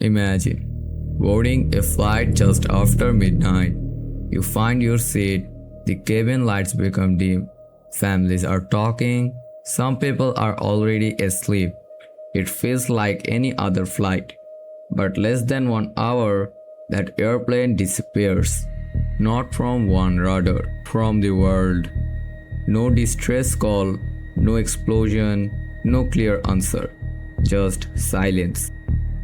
Imagine boarding a flight just after midnight. You find your seat, the cabin lights become dim, families are talking, some people are already asleep. It feels like any other flight. But less than 1 hour, that airplane disappears. Not from one radar, from the world. No distress call, no explosion, no clear answer. Just silence.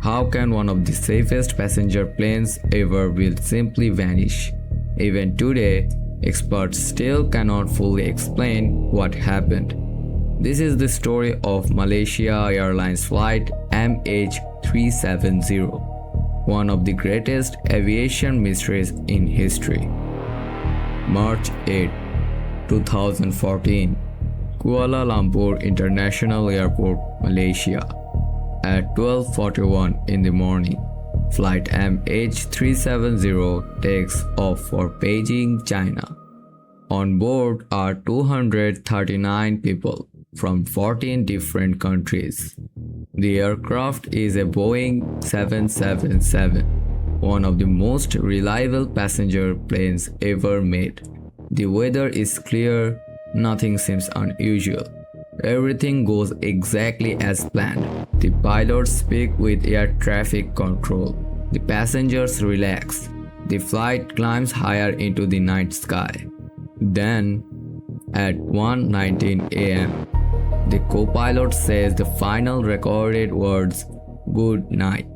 How can one of the safest passenger planes ever will simply vanish? Even today, experts still cannot fully explain what happened. This is the story of Malaysia Airlines Flight MH370, one of the greatest aviation mysteries in history. March 8, 2014, Kuala Lumpur International Airport, Malaysia. At 12:41 in the morning, flight MH370 takes off for Beijing, China. On board are 239 people from 14 different countries. The aircraft is a Boeing 777, one of the most reliable passenger planes ever made. The weather is clear, nothing seems unusual. Everything goes exactly as planned. The pilots speak with air traffic control. The passengers relax. The flight climbs higher into the night sky. Then, at 1:19 a.m., the co-pilot says the final recorded words, "Good night."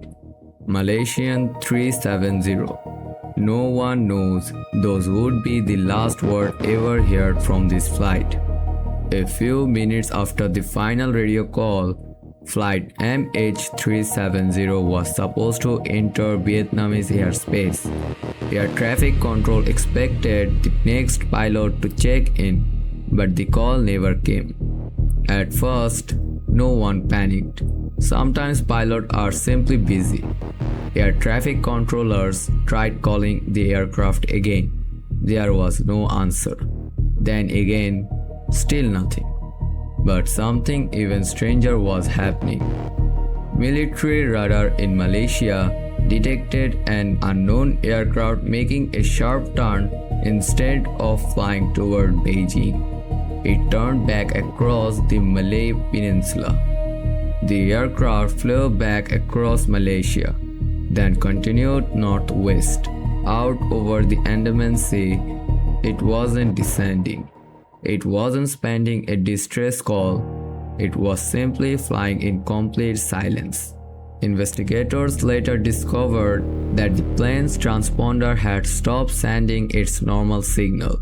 Malaysian 370. No one knows those would be the last word ever heard from this flight. A few minutes after the final radio call, flight MH370 was supposed to enter Vietnamese airspace. Air traffic control expected the next pilot to check in, but the call never came. At first, no one panicked. Sometimes pilots are simply busy. Air traffic controllers tried calling the aircraft again. There was no answer. Then again, still nothing. But something even stranger was happening. Military radar in Malaysia detected an unknown aircraft making a sharp turn instead of flying toward Beijing. It turned back across the Malay Peninsula. The aircraft flew back across Malaysia, then continued northwest, out over the Andaman Sea. It wasn't descending. It wasn't sending a distress call. It was simply flying in complete silence. Investigators later discovered that the plane's transponder had stopped sending its normal signal.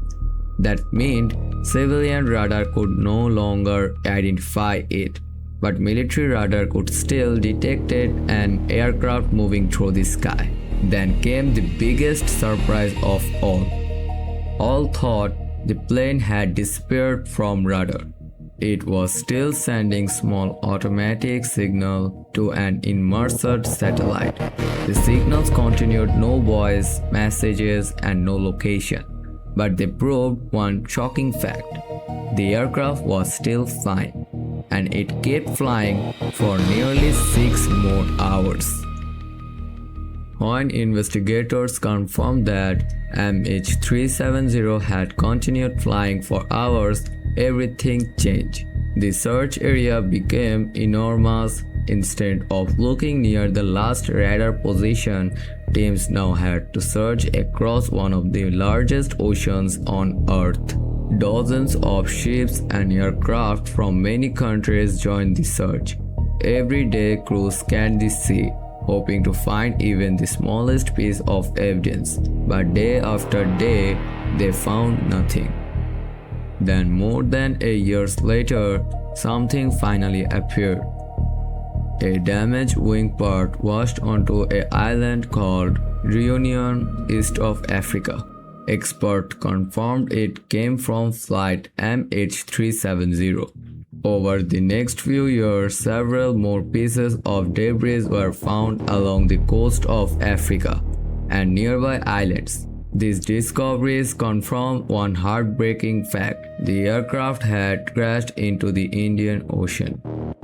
That meant civilian radar could no longer identify it, but military radar could still detect an aircraft moving through the sky. Then came the biggest surprise of all. All thought the plane had disappeared from radar. It was still sending small automatic signal to an immersed satellite. The signals continued no voice, messages, and no location. But they proved one shocking fact. The aircraft was still flying, and it kept flying for nearly 6 more hours. When investigators confirmed that MH370 had continued flying for hours, everything changed. The search area became enormous. Instead of looking near the last radar position, teams now had to search across one of the largest oceans on Earth. Dozens of ships and aircraft from many countries joined the search. Every day, crews scanned the sea, hoping to find even the smallest piece of evidence. But day after day, they found nothing. Then, more than a year later, something finally appeared. A damaged wing part washed onto an island called Reunion, east of Africa. Experts confirmed it came from flight MH370. Over the next few years, several more pieces of debris were found along the coast of Africa and nearby islands. These discoveries confirm one heartbreaking fact: the aircraft had crashed into the Indian Ocean.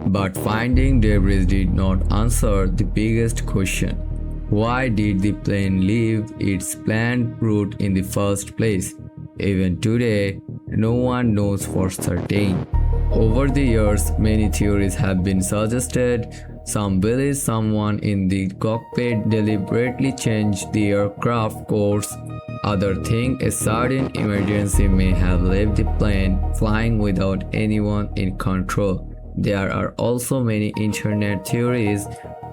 But finding debris did not answer the biggest question. Why did the plane leave its planned route in the first place? Even today, no one knows for certain. Over the years, many theories have been suggested. Some believe someone in the cockpit deliberately changed the aircraft course. Others think a sudden emergency may have left the plane flying without anyone in control. There are also many internet theories,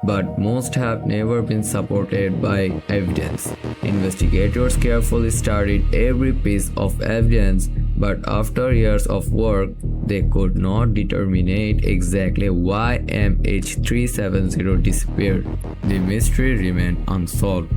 but most have never been supported by evidence. Investigators carefully studied every piece of evidence, but after years of work, they could not determine exactly why MH370 disappeared. The mystery remained unsolved.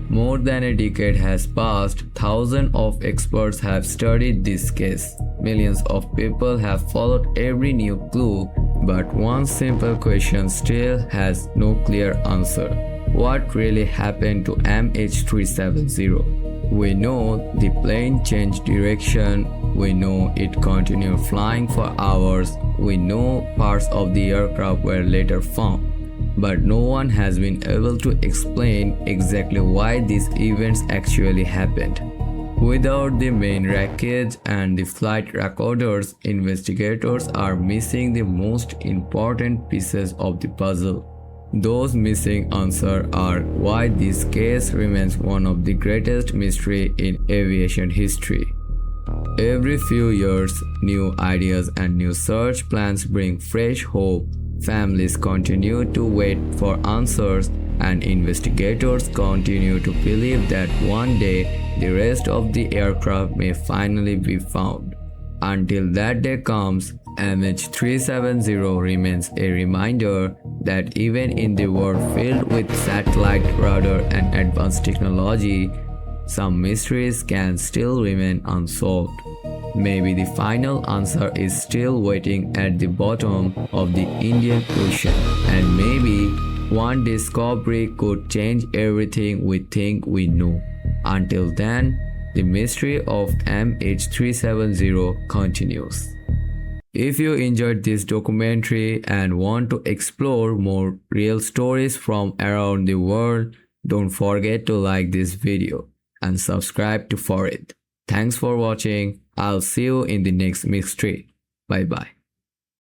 More than a decade has passed, thousands of experts have studied this case. Millions of people have followed every new clue, but one simple question still has no clear answer. What really happened to MH370? We know the plane changed direction, we know it continued flying for hours, we know parts of the aircraft were later found. But no one has been able to explain exactly why these events actually happened. Without the main wreckage and the flight recorders, investigators are missing the most important pieces of the puzzle. Those missing answers are why this case remains one of the greatest mysteries in aviation history. Every few years, new ideas and new search plans bring fresh hope. Families continue to wait for answers, and investigators continue to believe that one day the rest of the aircraft may finally be found. Until that day comes, MH370 remains a reminder that even in the world filled with satellite, radar, and advanced technology, some mysteries can still remain unsolved. Maybe the final answer is still waiting at the bottom of the Indian Ocean, and maybe one discovery could change everything we think we know. Until then, the mystery of MH370 continues. If you enjoyed this documentary and want to explore more real stories from around the world, don't forget to like this video and subscribe to For It. Thanks for watching. I'll see you in the next mystery. Bye bye.